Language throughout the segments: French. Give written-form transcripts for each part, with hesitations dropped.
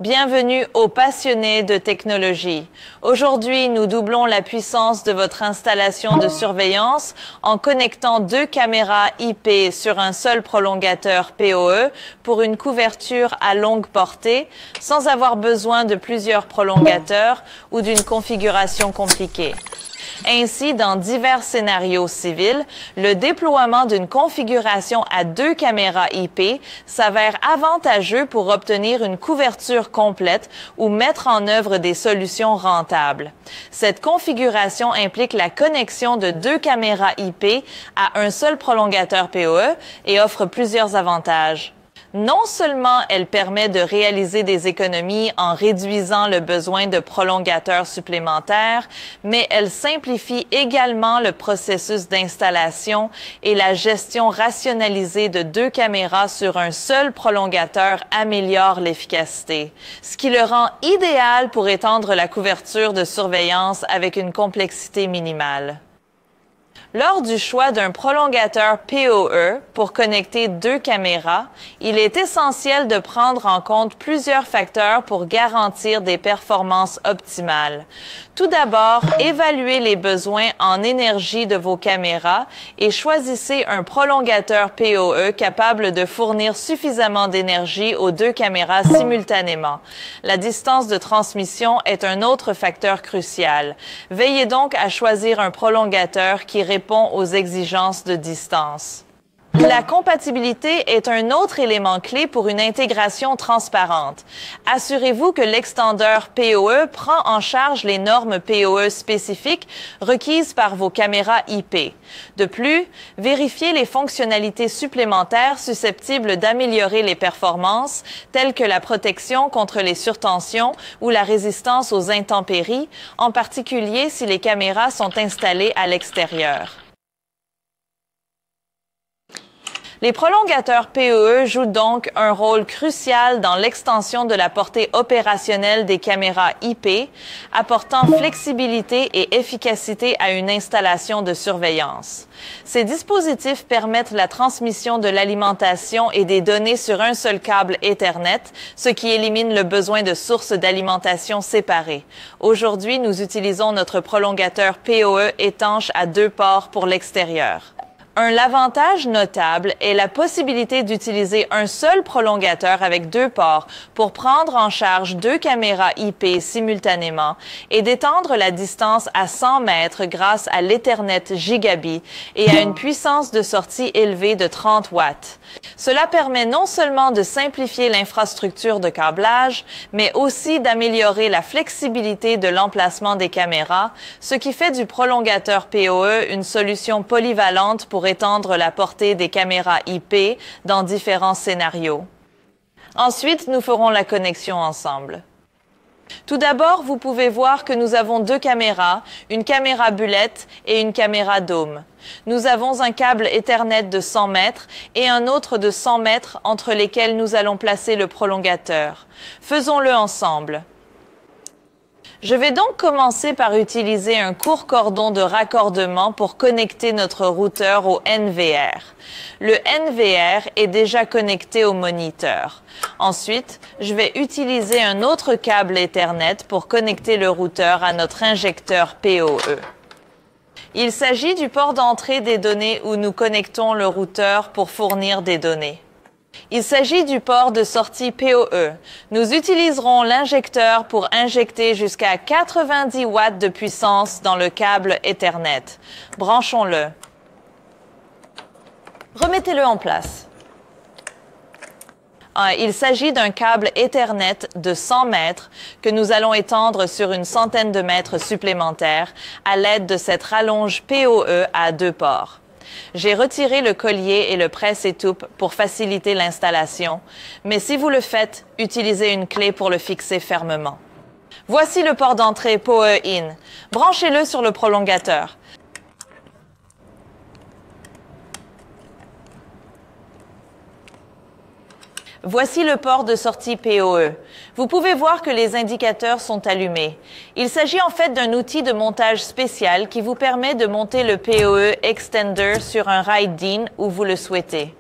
Bienvenue aux passionnés de technologie. Aujourd'hui, nous doublons la puissance de votre installation de surveillance en connectant 2 caméras IP sur un seul prolongateur PoE pour une couverture à longue portée sans avoir besoin de plusieurs prolongateurs ou d'une configuration compliquée. Ainsi, dans divers scénarios civils, le déploiement d'une configuration à 2 caméras IP s'avère avantageux pour obtenir une couverture complète ou mettre en œuvre des solutions rentables. Cette configuration implique la connexion de 2 caméras IP à un seul prolongateur PoE et offre plusieurs avantages. Non seulement elle permet de réaliser des économies en réduisant le besoin de prolongateurs supplémentaires, mais elle simplifie également le processus d'installation et la gestion rationalisée de 2 caméras sur un seul prolongateur améliore l'efficacité, ce qui le rend idéal pour étendre la couverture de surveillance avec une complexité minimale. Lors du choix d'un prolongateur PoE pour connecter 2 caméras, il est essentiel de prendre en compte plusieurs facteurs pour garantir des performances optimales. Tout d'abord, évaluez les besoins en énergie de vos caméras et choisissez un prolongateur PoE capable de fournir suffisamment d'énergie aux 2 caméras simultanément. La distance de transmission est un autre facteur crucial. Veillez donc à choisir un prolongateur qui répond aux exigences de distance. La compatibilité est un autre élément clé pour une intégration transparente. Assurez-vous que l'extendeur PoE prend en charge les normes PoE spécifiques requises par vos caméras IP. De plus, vérifiez les fonctionnalités supplémentaires susceptibles d'améliorer les performances, telles que la protection contre les surtensions ou la résistance aux intempéries, en particulier si les caméras sont installées à l'extérieur. Les prolongateurs PoE jouent donc un rôle crucial dans l'extension de la portée opérationnelle des caméras IP, apportant flexibilité et efficacité à une installation de surveillance. Ces dispositifs permettent la transmission de l'alimentation et des données sur un seul câble Ethernet, ce qui élimine le besoin de sources d'alimentation séparées. Aujourd'hui, nous utilisons notre prolongateur PoE étanche à 2 ports pour l'extérieur. Un avantage notable est la possibilité d'utiliser un seul prolongateur avec 2 ports pour prendre en charge 2 caméras IP simultanément et d'étendre la distance à 100 mètres grâce à l'Ethernet Gigabit et à une puissance de sortie élevée de 30 watts. Cela permet non seulement de simplifier l'infrastructure de câblage, mais aussi d'améliorer la flexibilité de l'emplacement des caméras, ce qui fait du prolongateur PoE une solution polyvalente pour étendre la portée des caméras IP dans différents scénarios. Ensuite, nous ferons la connexion ensemble. Tout d'abord, vous pouvez voir que nous avons 2 caméras, une caméra bullette et une caméra dôme. Nous avons un câble Ethernet de 100 mètres et un autre de 100 mètres entre lesquels nous allons placer le prolongateur. Faisons-le ensemble. Je vais donc commencer par utiliser un court cordon de raccordement pour connecter notre routeur au NVR. Le NVR est déjà connecté au moniteur. Ensuite, je vais utiliser un autre câble Ethernet pour connecter le routeur à notre injecteur PoE. Il s'agit du port d'entrée des données où nous connectons le routeur pour fournir des données. Il s'agit du port de sortie PoE. Nous utiliserons l'injecteur pour injecter jusqu'à 90 watts de puissance dans le câble Ethernet. Branchons-le. Remettez-le en place. Il s'agit d'un câble Ethernet de 100 mètres que nous allons étendre sur une centaine de mètres supplémentaires à l'aide de cette rallonge PoE à 2 ports. J'ai retiré le collier et le presse-étoupe pour faciliter l'installation, mais si vous le faites, utilisez une clé pour le fixer fermement. Voici le port d'entrée PoE In. Branchez-le sur le prolongateur. Voici le port de sortie PoE. Vous pouvez voir que les indicateurs sont allumés. Il s'agit en fait d'un outil de montage spécial qui vous permet de monter le PoE Extender sur un rail DIN où vous le souhaitez.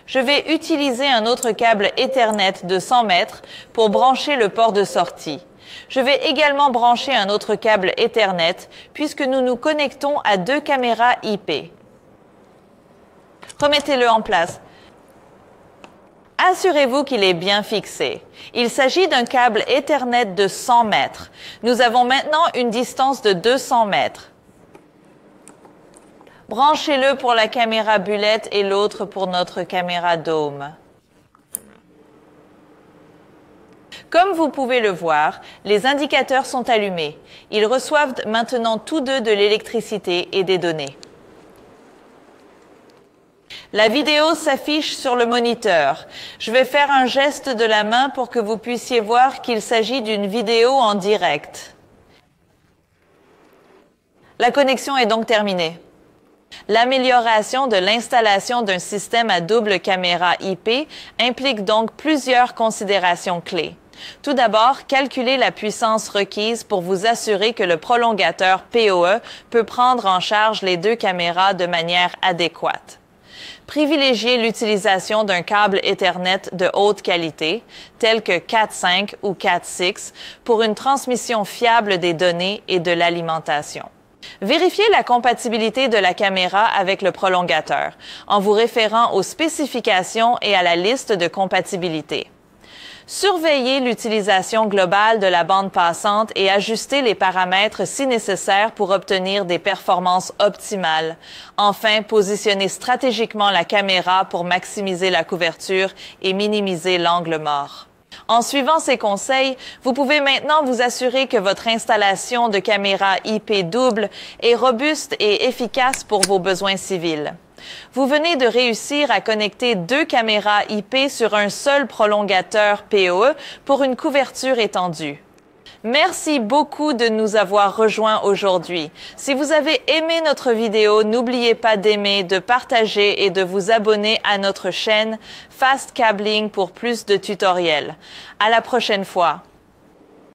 Je vais utiliser un autre câble Ethernet de 100 mètres pour brancher le port de sortie. Je vais également brancher un autre câble Ethernet puisque nous nous connectons à 2 caméras IP. Remettez-le en place. Assurez-vous qu'il est bien fixé. Il s'agit d'un câble Ethernet de 100 mètres. Nous avons maintenant une distance de 200 mètres. Branchez-le pour la caméra Bullet et l'autre pour notre caméra Dôme. Comme vous pouvez le voir, les indicateurs sont allumés. Ils reçoivent maintenant tous deux de l'électricité et des données. La vidéo s'affiche sur le moniteur. Je vais faire un geste de la main pour que vous puissiez voir qu'il s'agit d'une vidéo en direct. La connexion est donc terminée. L'amélioration de l'installation d'un système à double caméra IP implique donc plusieurs considérations clés. Tout d'abord, calculez la puissance requise pour vous assurer que le prolongateur PoE peut prendre en charge les 2 caméras de manière adéquate. Privilégiez l'utilisation d'un câble Ethernet de haute qualité, tel que Cat5 ou Cat6, pour une transmission fiable des données et de l'alimentation. Vérifiez la compatibilité de la caméra avec le prolongateur, en vous référant aux spécifications et à la liste de compatibilité. Surveillez l'utilisation globale de la bande passante et ajustez les paramètres si nécessaire pour obtenir des performances optimales. Enfin, positionnez stratégiquement la caméra pour maximiser la couverture et minimiser l'angle mort. En suivant ces conseils, vous pouvez maintenant vous assurer que votre installation de caméra IP double est robuste et efficace pour vos besoins civils. Vous venez de réussir à connecter 2 caméras IP sur un seul prolongateur PoE pour une couverture étendue. Merci beaucoup de nous avoir rejoints aujourd'hui. Si vous avez aimé notre vidéo, n'oubliez pas d'aimer, de partager et de vous abonner à notre chaîne Fast Cabling pour plus de tutoriels. À la prochaine fois.